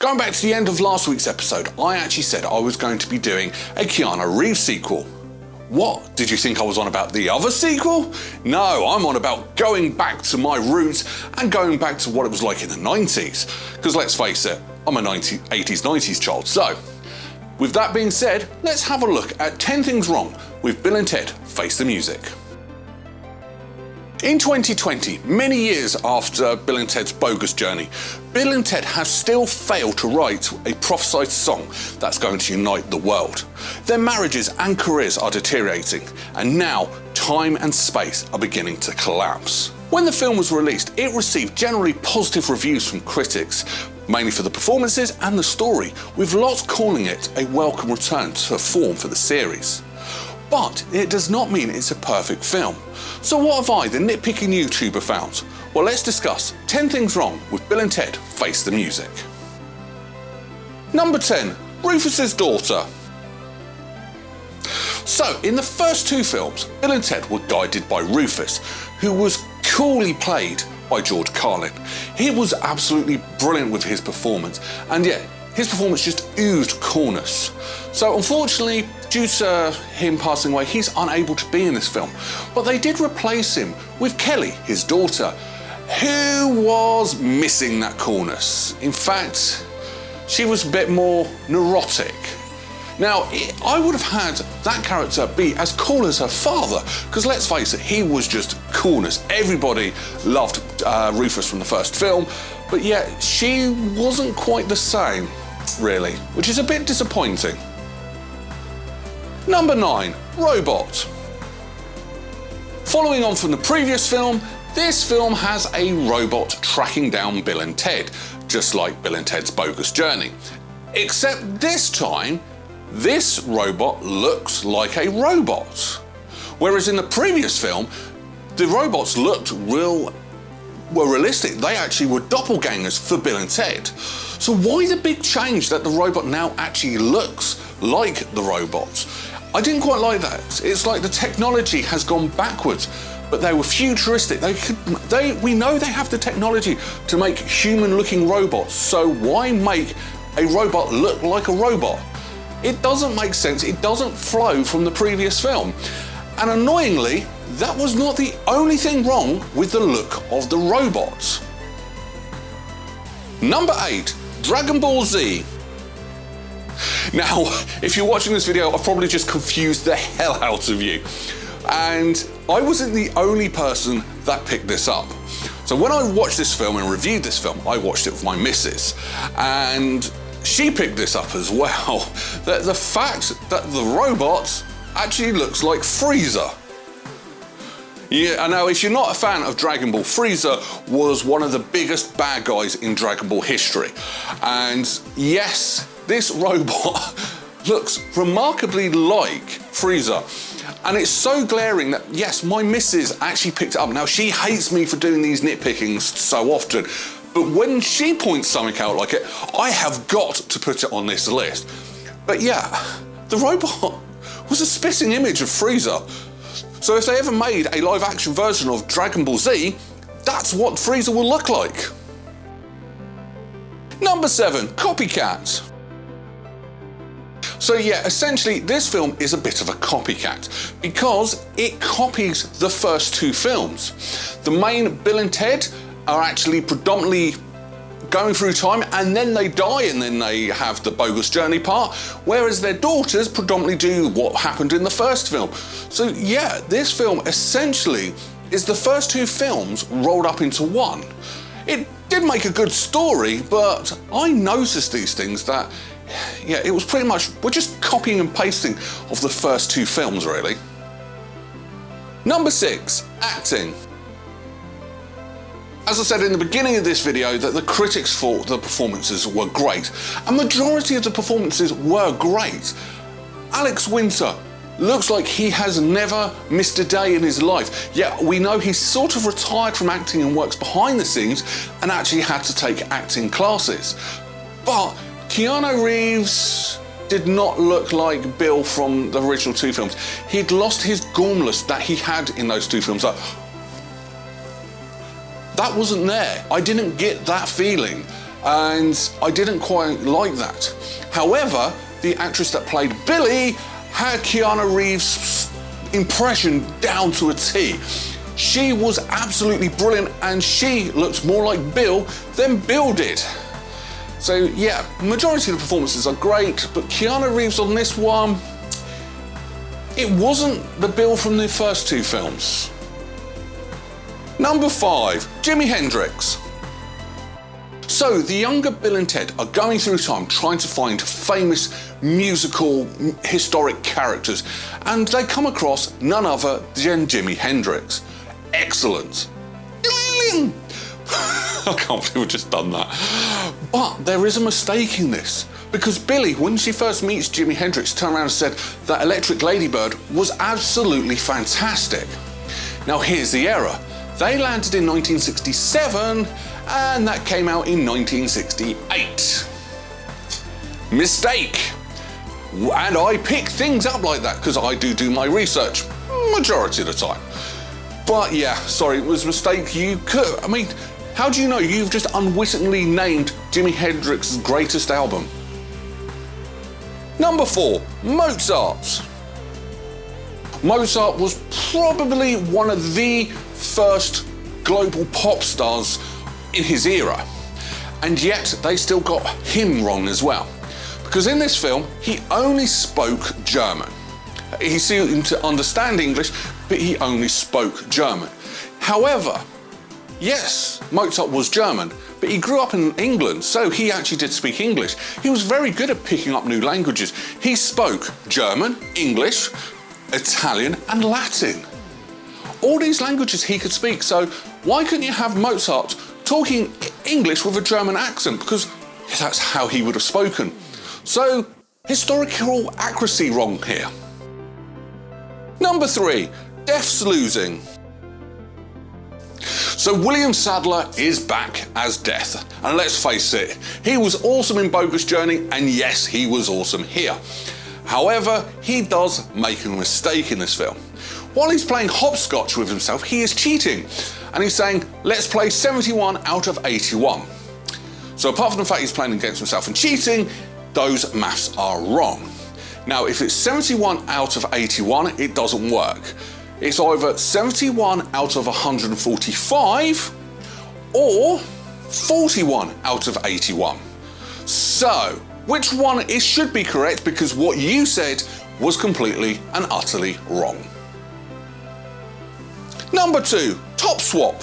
Going back to the end of last week's episode, I actually said I was going to be doing a Keanu Reeves sequel. What? Did you think I was on about the other sequel? No, I'm on about going back to my roots and going back to what it was like in the 90s. Because let's face it, I'm a 80s, 90s child. So, with that being said, let's have a look at 10 things wrong with Bill and Ted Face the Music. In 2020, many years after Bill and Ted's Bogus journey, Bill and Ted have still failed to write a prophesied song that's going to unite the world. Their marriages and careers are deteriorating, and now time and space are beginning to collapse. When the film was released, it received generally positive reviews from critics, mainly for the performances and the story, with lots calling it a welcome return to form for the series. But it does not mean it's a perfect film. So what have I, the nitpicking YouTuber, found? Well, let's discuss 10 things wrong with Bill and Ted Face the Music. Number 10, Rufus's daughter. So, in the first two films, Bill and Ted were guided by Rufus, who was coolly played by George Carlin. He was absolutely brilliant with his performance, and yet his performance just oozed coolness. So unfortunately, due to him passing away, he's unable to be in this film. But they did replace him with Kelly, his daughter, who was missing that coolness. In fact, she was a bit more neurotic. Now, I would have had that character be as cool as her father, because let's face it, he was just coolness. Everybody loved Rufus from the first film, but yet she wasn't quite the same, really, which is a bit disappointing. Number 9, Robot. Following on from the previous film, this film has a robot tracking down Bill and Ted, just like Bill and Ted's Bogus journey. Except this time, this robot looks like a robot. Whereas in the previous film, the robots looked were realistic. They actually were doppelgangers for Bill and Ted. So why the big change that the robot now actually looks like the robots? I didn't quite like that. It's like the technology has gone backwards, but they were futuristic. We know they have the technology to make human-looking robots, so why make a robot look like a robot? It doesn't make sense. It doesn't flow from the previous film. And annoyingly, that was not the only thing wrong with the look of the robots. Number 8, Dragon Ball Z. Now, if you're watching this video, I've probably just confused the hell out of you. And I wasn't the only person that picked this up. So when I watched this film and reviewed this film, I watched it with my missus. And she picked this up as well. The fact that the robot actually looks like Frieza. Yeah, now if you're not a fan of Dragon Ball, Frieza was one of the biggest bad guys in Dragon Ball history. And yes, this robot looks remarkably like Frieza. And it's so glaring that, yes, my missus actually picked it up. Now, she hates me for doing these nitpickings so often, but when she points something out like it, I have got to put it on this list. But yeah, the robot was a spitting image of Frieza. So if they ever made a live action version of Dragon Ball Z, that's what Frieza will look like. Number 7, Copycat. So yeah, essentially this film is a bit of a copycat because it copies the first two films. The main Bill and Ted are actually predominantly going through time and then they die and then they have the Bogus journey part, whereas their daughters predominantly do what happened in the first film. So yeah, this film essentially is the first two films rolled up into one. It did make a good story, but I noticed these things that, yeah, it was pretty much, we're just copying and pasting of the first two films, really. Number 6, acting. As I said in the beginning of this video, that the critics thought the performances were great. A majority of the performances were great. Alex Winter looks like he has never missed a day in his life, yet we know he's sort of retired from acting and works behind the scenes and actually had to take acting classes. But Keanu Reeves did not look like Bill from the original two films. He'd lost his gormless that he had in those two films. That wasn't there. I didn't get that feeling. and I didn't quite like that. However, the actress that played Billy had Keanu Reeves' impression down to a T. She was absolutely brilliant, and she looked more like Bill than Bill did. So yeah, majority of the performances are great, but Keanu Reeves on this one, it wasn't the Bill from the first two films. Number 5, Jimi Hendrix. So the younger Bill and Ted are going through time trying to find famous musical historic characters, and they come across none other than Jimi Hendrix. Excellent. I can't believe we've just done that. But there is a mistake in this, because Billy, when she first meets Jimi Hendrix, turned around and said that Electric Ladybird was absolutely fantastic. Now here's the error. They landed in 1967, and that came out in 1968. Mistake. And I pick things up like that because I do my research majority of the time. But yeah, sorry, it was a mistake. I mean, how do you know you've just unwittingly named Jimi Hendrix's greatest album? Number 4, Mozart. Mozart was probably one of the first global pop stars in his era, and yet they still got him wrong as well. Because in this film, he only spoke German. He seemed to understand English, but he only spoke German. However, yes, Mozart was German, but he grew up in England, so he actually did speak English. He was very good at picking up new languages. He spoke German, English, Italian, and Latin. All these languages he could speak, so why couldn't you have Mozart talking English with a German accent? Because that's how he would have spoken. So, historical accuracy wrong here. Number 3, Death's Losing. So William Sadler is back as Death, and let's face it, he was awesome in Bogus Journey, and yes, he was awesome here. However, he does make a mistake in this film. While he's playing hopscotch with himself, he is cheating, and he's saying, let's play 71 out of 81. So apart from the fact he's playing against himself and cheating, those maths are wrong. Now, if it's 71 out of 81, it doesn't work. It's either 71 out of 145 or 41 out of 81. So, which one should be correct, because what you said was completely and utterly wrong. Number 2, Top Swap.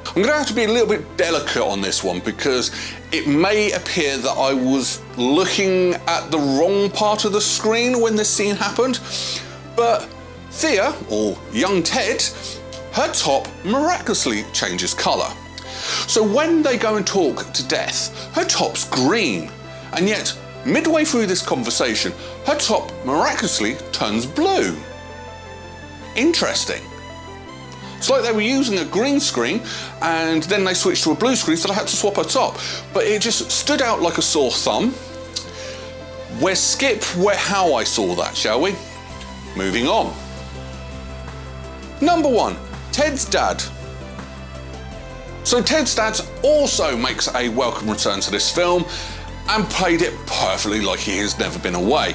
I'm going to have to be a little bit delicate on this one because it may appear that I was looking at the wrong part of the screen when this scene happened, but Thea, or young Ted, her top miraculously changes colour. So when they go and talk to Death, her top's green, and yet midway through this conversation, her top miraculously turns blue. Interesting. It's like they were using a green screen and then they switched to a blue screen, so they had to swap her top. But it just stood out like a sore thumb. We'll skip how I saw that, shall we? Moving on. Number 1, Ted's dad. So Ted's dad also makes a welcome return to this film and played it perfectly like he has never been away.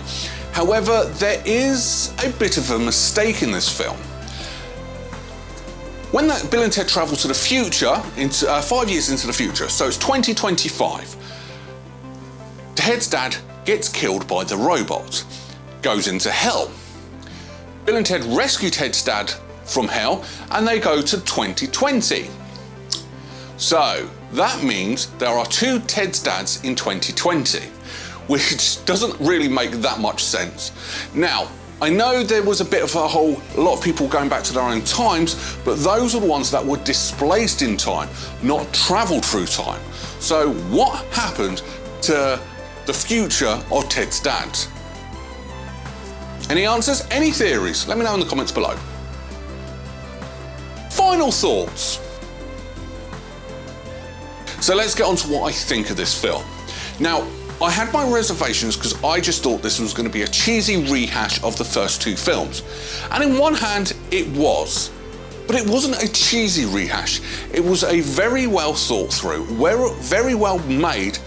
However, there is a bit of a mistake in this film. When Bill and Ted travel to the future, 5 years into the future, so it's 2025, Ted's dad gets killed by the robot, goes into hell. Bill and Ted rescue Ted's dad from hell, and they go to 2020. So that means there are 2 Ted's dads in 2020, which doesn't really make that much sense. Now, I know there was a lot of people going back to their own times, but those are the ones that were displaced in time, not travelled through time. So what happened to the future of Ted's dad? Any answers? Any theories? Let me know in the comments below. Final thoughts. So let's get on to what I think of this film. Now, I had my reservations because I just thought this was going to be a cheesy rehash of the first 2 films. And in one hand, it was. But it wasn't a cheesy rehash. It was a very well thought through, very well made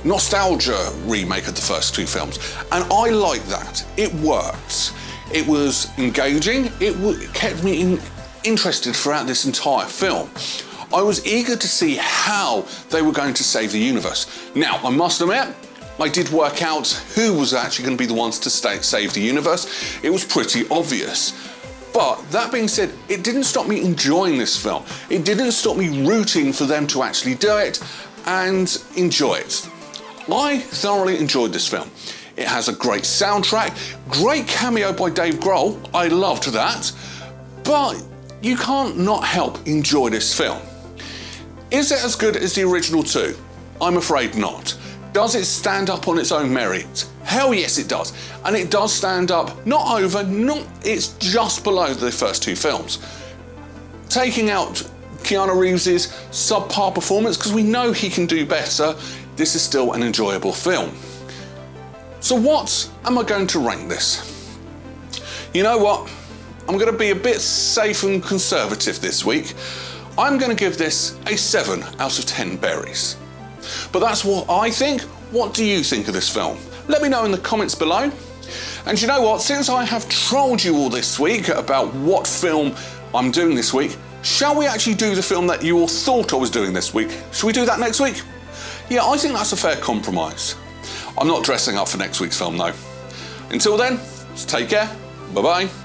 nostalgia remake of the first two films. And I like that. It worked. It was engaging. It kept me interested throughout this entire film. I was eager to see how they were going to save the universe. Now, I must admit, I did work out who was actually going to be the ones to save the universe. It was pretty obvious. But that being said, it didn't stop me enjoying this film. It didn't stop me rooting for them to actually do it and enjoy it. I thoroughly enjoyed this film. It has a great soundtrack, great cameo by Dave Grohl. I loved that. But you can't not help enjoy this film. Is it as good as the original two? I'm afraid not. Does it stand up on its own merit? Hell yes it does. And it does stand up, not over, it's just below the first two films. Taking out Keanu Reeves' subpar performance, because we know he can do better, this is still an enjoyable film. So what am I going to rank this? You know what? I'm going to be a bit safe and conservative this week. I'm going to give this a 7 out of 10 berries. But that's what I think. What do you think of this film? Let me know in the comments below. And you know what? Since I have trolled you all this week about what film I'm doing this week, shall we actually do the film that you all thought I was doing this week? Shall we do that next week? Yeah, I think that's a fair compromise. I'm not dressing up for next week's film though. Until then, take care. Bye-bye.